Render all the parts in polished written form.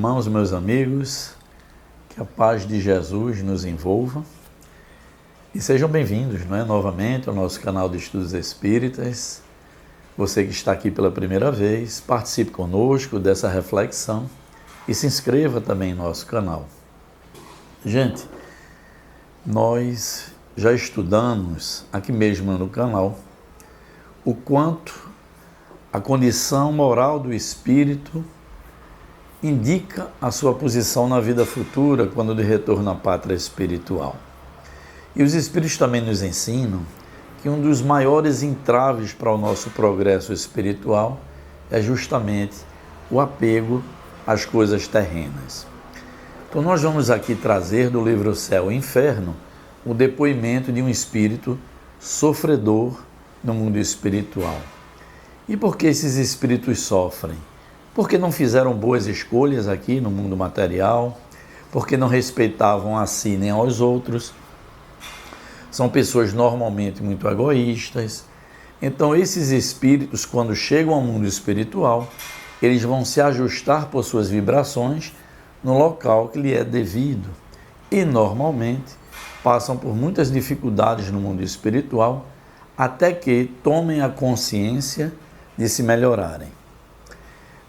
irmãos, meus amigos, que a paz de Jesus nos envolva e sejam bem-vindos, novamente ao nosso canal de Estudos Espíritas. Você que está aqui pela primeira vez, participe conosco dessa reflexão e se inscreva também em nosso canal. Gente, nós já estudamos aqui mesmo no canal o quanto a condição moral do espírito indica a sua posição na vida futura quando de retorno à pátria espiritual. E os espíritos também nos ensinam que um dos maiores entraves para o nosso progresso espiritual é justamente o apego às coisas terrenas. Então nós vamos aqui trazer do livro Céu e Inferno o depoimento de um espírito sofredor no mundo espiritual. E por que esses espíritos sofrem? Porque não fizeram boas escolhas aqui no mundo material, porque não respeitavam a si nem aos outros. São pessoas normalmente muito egoístas. Então esses espíritos, quando chegam ao mundo espiritual, eles vão se ajustar por suas vibrações no local que lhe é devido. E normalmente passam por muitas dificuldades no mundo espiritual, até que tomem a consciência de se melhorarem.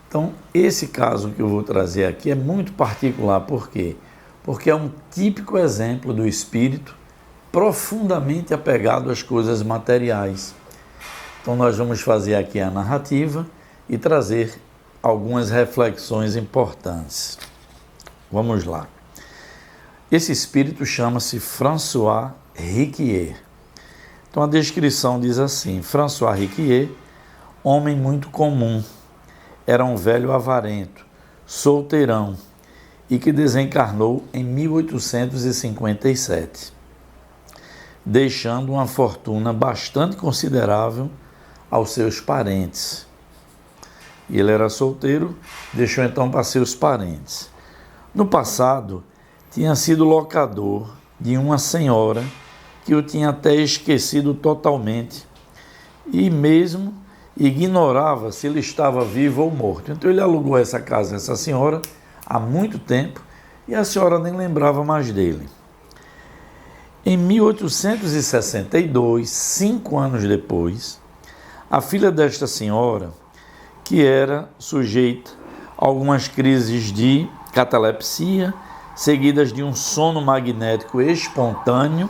Então, esse caso que eu vou trazer aqui é muito particular. Por quê? Porque é um típico exemplo do espírito profundamente apegado às coisas materiais. Então, nós vamos fazer aqui a narrativa e trazer algumas reflexões importantes. Vamos lá. Esse espírito chama-se François Riquier. Então, a descrição diz assim: François Riquier, homem muito comum, era um velho avarento, solteirão, e que desencarnou em 1857, deixando uma fortuna bastante considerável aos seus parentes. E ele era solteiro, deixou então para seus parentes. No passado, tinha sido locador de uma senhora que o tinha até esquecido totalmente, e mesmo ignorava se ele estava vivo ou morto. Então ele alugou essa casa a essa senhora há muito tempo e a senhora nem lembrava mais dele. Em 1862, 5 anos depois, a filha desta senhora, que era sujeita a algumas crises de catalepsia, seguidas de um sono magnético espontâneo,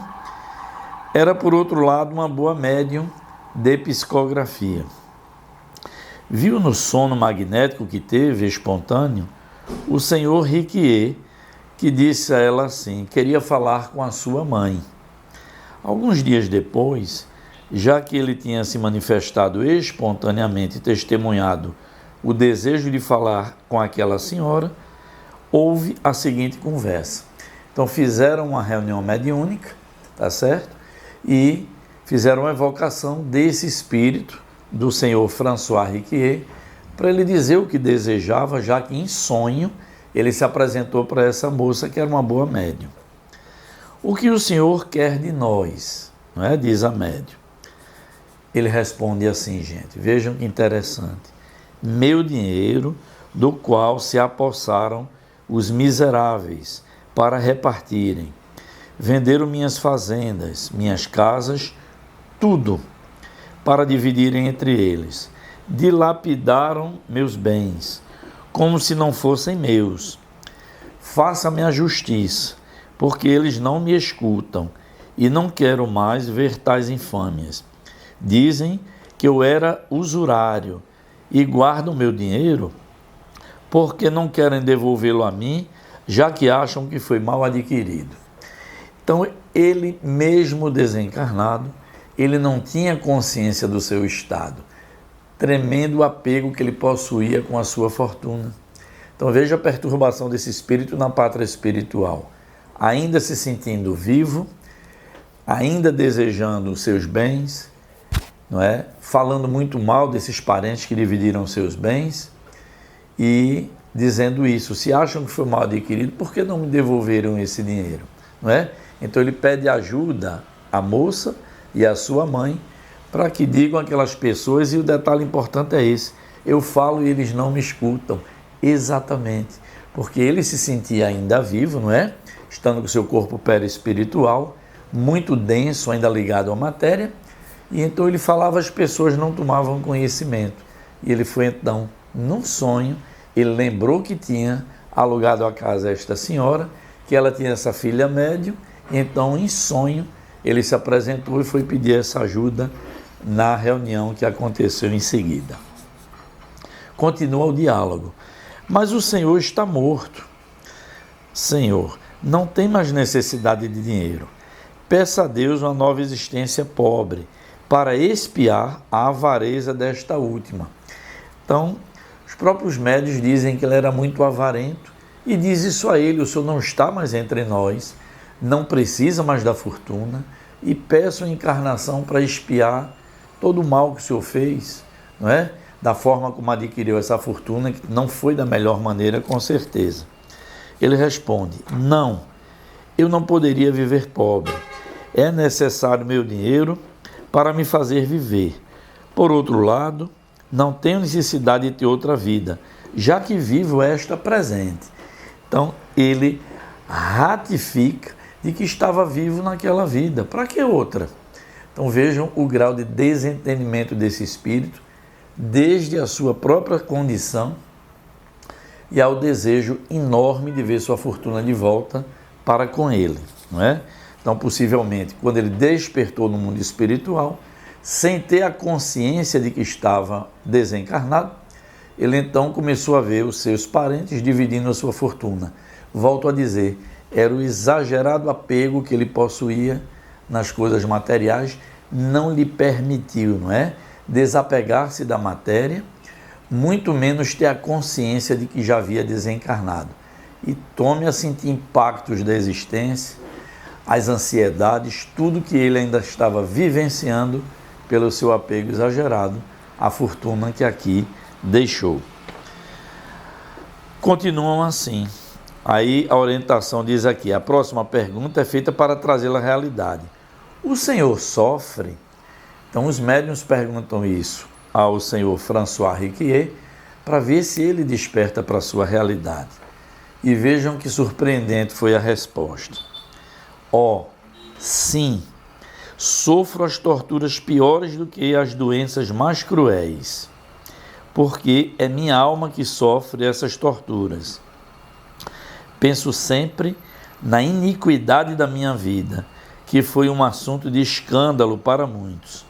era, por outro lado, uma boa médium de psicografia. Viu no sono magnético que teve, espontâneo, o senhor Riquier, que disse a ela assim: queria falar com a sua mãe. Alguns dias depois, já que ele tinha se manifestado espontaneamente e testemunhado o desejo de falar com aquela senhora, houve a seguinte conversa. Então fizeram uma reunião mediúnica, tá certo? E fizeram uma evocação desse espírito do senhor François Riquier, para ele dizer o que desejava, já que em sonho ele se apresentou para essa moça que era uma boa médium. O que o senhor quer de nós? Não é? Diz a médium. Ele responde assim, gente, vejam que interessante: meu dinheiro, do qual se apossaram os miseráveis para repartirem, venderam minhas fazendas, minhas casas, tudo, para dividirem entre eles. Dilapidaram meus bens, como se não fossem meus. Faça-me a justiça, porque eles não me escutam, e não quero mais ver tais infâmias. Dizem que eu era usurário, e guardam meu dinheiro, porque não querem devolvê-lo a mim, já que acham que foi mal adquirido. Então, ele mesmo desencarnado, ele não tinha consciência do seu estado, tremendo apego que ele possuía com a sua fortuna. Então veja a perturbação desse espírito na pátria espiritual, ainda se sentindo vivo, ainda desejando os seus bens, não é? Falando muito mal desses parentes que dividiram seus bens e dizendo isso: se acham que foi mal adquirido, por que não me devolveram esse dinheiro? Não é? Então ele pede ajuda à moça e à sua mãe para que digam aquelas pessoas, e o detalhe importante é esse: eu falo e eles não me escutam. Exatamente, porque ele se sentia ainda vivo, não é? Estando com seu corpo perispiritual, muito denso, ainda ligado à matéria, e então ele falava, as pessoas não tomavam conhecimento. E ele foi então, num sonho, ele lembrou que tinha alugado a casa a esta senhora, que ela tinha essa filha médium, e então em sonho ele se apresentou e foi pedir essa ajuda na reunião que aconteceu em seguida. Continua o diálogo. Mas o Senhor está morto. Senhor, não tem mais necessidade de dinheiro. Peça a Deus uma nova existência pobre, para expiar a avareza desta última. Então, os próprios médios dizem que ele era muito avarento e diz isso a ele: o Senhor não está mais entre nós, não precisa mais da fortuna, e peço a encarnação para expiar todo o mal que o Senhor fez, não é? Da forma como adquiriu essa fortuna, que não foi da melhor maneira, com certeza. Ele responde: não, eu não poderia viver pobre. É necessário meu dinheiro para me fazer viver. Por outro lado, não tenho necessidade de ter outra vida, já que vivo esta presente. Então, ele ratifica de que estava vivo naquela vida. Para que outra? Então, vejam o grau de desentendimento desse espírito, desde a sua própria condição e ao desejo enorme de ver sua fortuna de volta para com ele, não é? Então, possivelmente, quando ele despertou no mundo espiritual, sem ter a consciência de que estava desencarnado, ele então começou a ver os seus parentes dividindo a sua fortuna. Volto a dizer, era o exagerado apego que ele possuía nas coisas materiais, não lhe permitiu, não é? Desapegar-se da matéria, muito menos ter a consciência de que já havia desencarnado. E tome a sentir impactos da existência, as ansiedades, tudo que ele ainda estava vivenciando pelo seu apego exagerado à fortuna que aqui deixou. Continuam assim. Aí a orientação diz aqui, a próxima pergunta é feita para trazê-la à realidade. O senhor sofre? Então os médiuns perguntam isso ao senhor François Riquier para ver se ele desperta para a sua realidade. E vejam que surpreendente foi a resposta. Sim, sofro as torturas piores do que as doenças mais cruéis, porque é minha alma que sofre essas torturas. Penso sempre na iniquidade da minha vida, que foi um assunto de escândalo para muitos.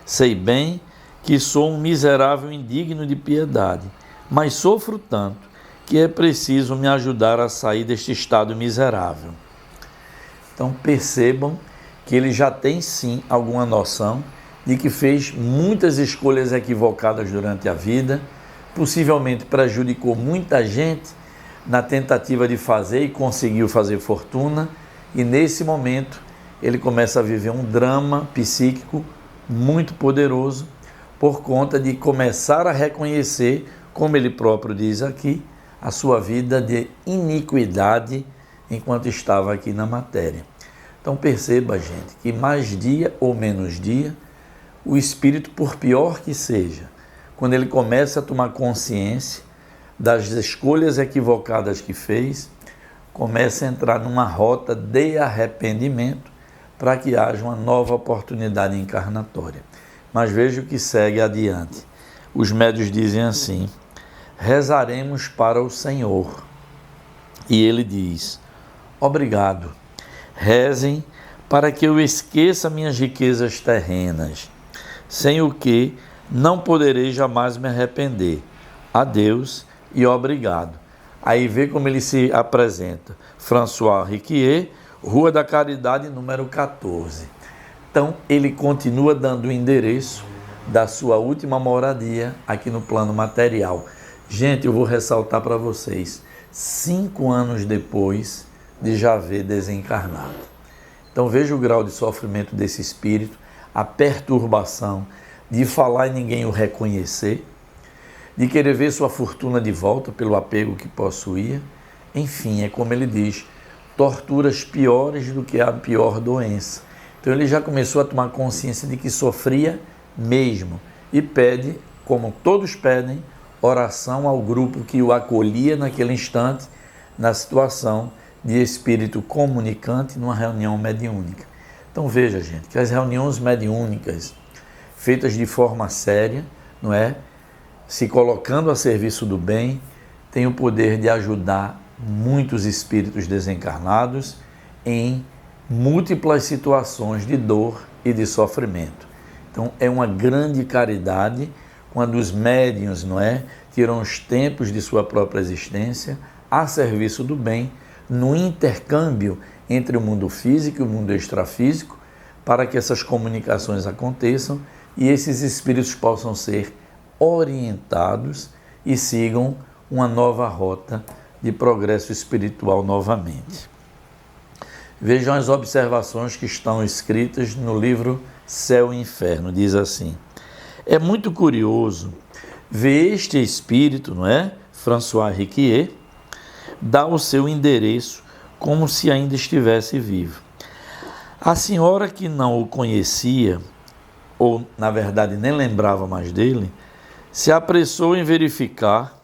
Sei bem que sou um miserável indigno de piedade, mas sofro tanto que é preciso me ajudar a sair deste estado miserável. Então percebam que ele já tem sim alguma noção de que fez muitas escolhas equivocadas durante a vida, possivelmente prejudicou muita gente na tentativa de fazer e conseguiu fazer fortuna, e nesse momento ele começa a viver um drama psíquico muito poderoso por conta de começar a reconhecer, como ele próprio diz aqui, a sua vida de iniquidade enquanto estava aqui na matéria. Então perceba, gente, que mais dia ou menos dia, o espírito, por pior que seja, quando ele começa a tomar consciência das escolhas equivocadas que fez, começa a entrar numa rota de arrependimento para que haja uma nova oportunidade encarnatória. Mas veja o que segue adiante. Os médiuns dizem assim: rezaremos para o Senhor. E ele diz: obrigado, rezem para que eu esqueça minhas riquezas terrenas, sem o que não poderei jamais me arrepender. Adeus e obrigado. Aí vê como ele se apresenta. François Riquier, Rua da Caridade, número 14. Então, ele continua dando o endereço da sua última moradia aqui no plano material. Gente, eu vou ressaltar para vocês, 5 anos depois de já haver desencarnado. Então, veja o grau de sofrimento desse espírito, a perturbação de falar e ninguém o reconhecer, de querer ver sua fortuna de volta pelo apego que possuía. Enfim, é como ele diz, torturas piores do que a pior doença. Então ele já começou a tomar consciência de que sofria mesmo e pede, como todos pedem, oração ao grupo que o acolhia naquele instante na situação de espírito comunicante numa reunião mediúnica. Então veja, gente, que as reuniões mediúnicas feitas de forma séria, não é? Se colocando a serviço do bem, têm o poder de ajudar muitos espíritos desencarnados em múltiplas situações de dor e de sofrimento. Então é uma grande caridade quando os médiuns, não é, tiram os tempos de sua própria existência a serviço do bem, no intercâmbio entre o mundo físico e o mundo extrafísico, para que essas comunicações aconteçam e esses espíritos possam ser orientados e sigam uma nova rota de progresso espiritual novamente. Vejam as observações que estão escritas no livro Céu e Inferno. Diz assim: é muito curioso ver este espírito, não é? François Riquier, dar o seu endereço como se ainda estivesse vivo. A senhora que não o conhecia, ou na verdade nem lembrava mais dele, se apressou em verificar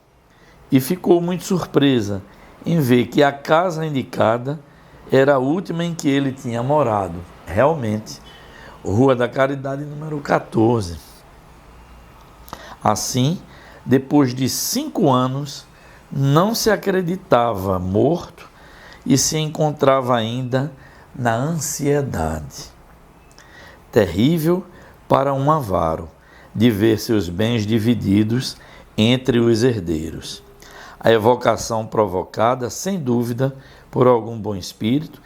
e ficou muito surpresa em ver que a casa indicada era a última em que ele tinha morado. Realmente, Rua da Caridade, número 14. Assim, depois de 5 anos, não se acreditava morto e se encontrava ainda na ansiedade. Terrível para um avaro de ver seus bens divididos entre os herdeiros. A evocação provocada, sem dúvida, por algum bom espírito,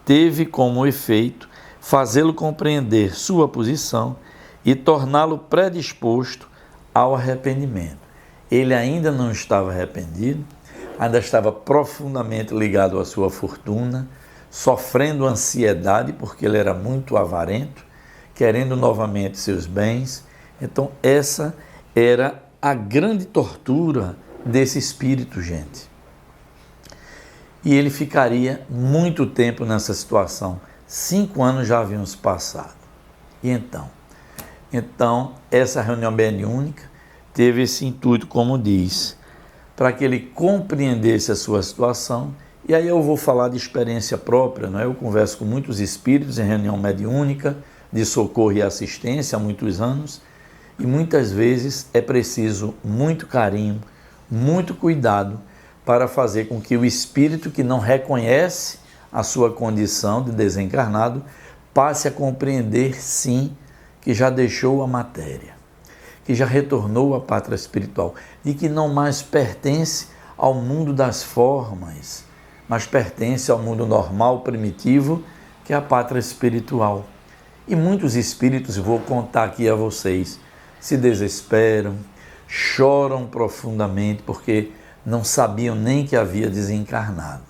teve como efeito fazê-lo compreender sua posição e torná-lo predisposto ao arrependimento. Ele ainda não estava arrependido, ainda estava profundamente ligado à sua fortuna, sofrendo ansiedade porque ele era muito avarento, querendo novamente seus bens. Então essa era a grande tortura desse espírito, gente. E ele ficaria muito tempo nessa situação. 5 anos já haviam se passado. E então essa reunião mediúnica teve esse intuito, como diz, para que ele compreendesse a sua situação. E aí eu vou falar de experiência própria, não é? Eu converso com muitos espíritos em reunião mediúnica, de socorro e assistência há muitos anos, e muitas vezes é preciso muito carinho, muito cuidado para fazer com que o espírito que não reconhece a sua condição de desencarnado passe a compreender, sim, que já deixou a matéria, que já retornou à pátria espiritual e que não mais pertence ao mundo das formas, mas pertence ao mundo normal, primitivo, que é a pátria espiritual. E muitos espíritos, vou contar aqui a vocês, se desesperam, choram profundamente porque não sabiam nem que havia desencarnado.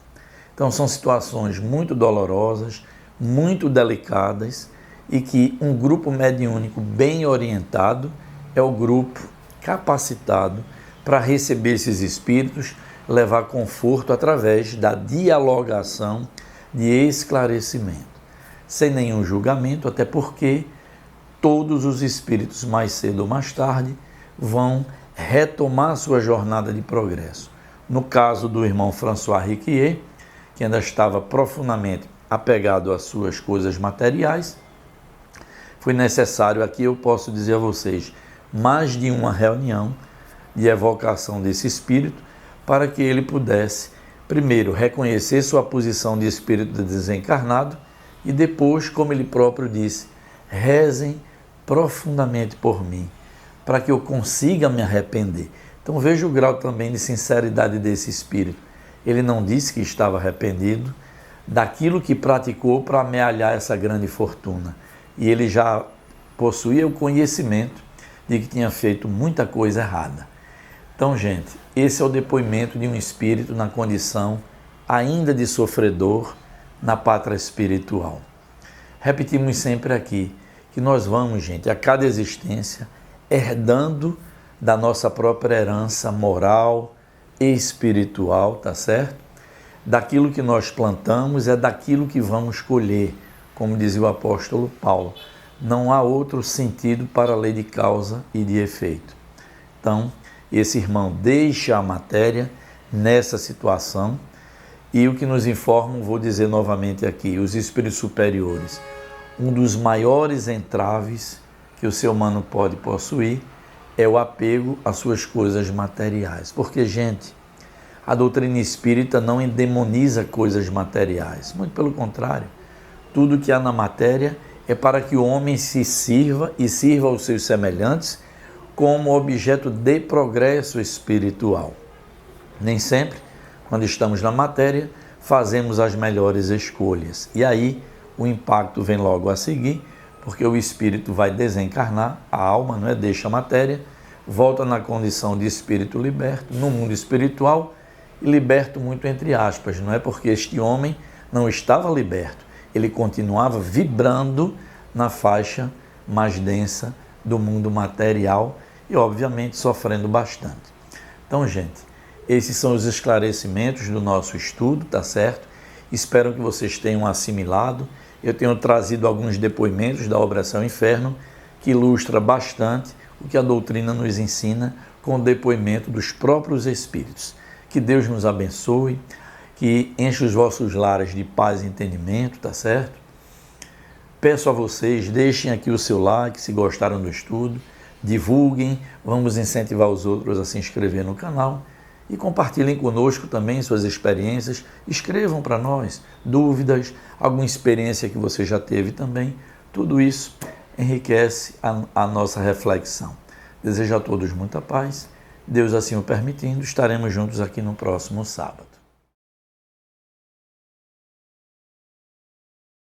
Então são situações muito dolorosas, muito delicadas e que um grupo mediúnico bem orientado é o grupo capacitado para receber esses espíritos, levar conforto através da dialogação de esclarecimento, sem nenhum julgamento, até porque todos os espíritos, mais cedo ou mais tarde, vão retomar sua jornada de progresso. No caso do irmão François Riquier, que ainda estava profundamente apegado às suas coisas materiais, foi necessário, aqui eu posso dizer a vocês, mais de uma reunião de evocação desse espírito para que ele pudesse, primeiro, reconhecer sua posição de espírito desencarnado e depois, como ele próprio disse, rezem profundamente por mim, para que eu consiga me arrepender. Então veja o grau também de sinceridade desse espírito. Ele não disse que estava arrependido daquilo que praticou para amealhar essa grande fortuna. E ele já possuía o conhecimento de que tinha feito muita coisa errada. Então, gente, esse é o depoimento de um espírito na condição ainda de sofredor na pátria espiritual. Repetimos sempre aqui que nós vamos, gente, a cada existência, herdando da nossa própria herança moral e espiritual, tá certo? Daquilo que nós plantamos é daquilo que vamos colher, como dizia o apóstolo Paulo. Não há outro sentido para a lei de causa e de efeito. Então, esse irmão deixa a matéria nessa situação E o que nos informam, vou dizer novamente aqui, os espíritos superiores, um dos maiores entraves que o ser humano pode possuir é o apego às suas coisas materiais. Porque, gente, a doutrina espírita não endemoniza coisas materiais. Muito pelo contrário, tudo que há na matéria é para que o homem se sirva e sirva aos seus semelhantes como objeto de progresso espiritual. Nem sempre, quando estamos na matéria, fazemos as melhores escolhas. E aí o impacto vem logo a seguir, porque o espírito vai desencarnar, a alma não é, deixa a matéria, volta na condição de espírito liberto, no mundo espiritual, e liberto muito entre aspas, não é, porque este homem não estava liberto, ele continuava vibrando na faixa mais densa do mundo material e, obviamente, sofrendo bastante. Então, gente, esses são os esclarecimentos do nosso estudo, tá certo? Espero que vocês tenham assimilado. Eu tenho trazido alguns depoimentos da Operação Inferno que ilustra bastante o que a doutrina nos ensina com o depoimento dos próprios espíritos. Que Deus nos abençoe, que enche os vossos lares de paz e entendimento, tá certo? Peço a vocês, deixem aqui o seu like se gostaram do estudo, divulguem, vamos incentivar os outros a se inscrever no canal e compartilhem conosco também suas experiências, escrevam para nós dúvidas, alguma experiência que você já teve também, tudo isso enriquece a nossa reflexão. Desejo a todos muita paz, Deus assim o permitindo, estaremos juntos aqui no próximo sábado.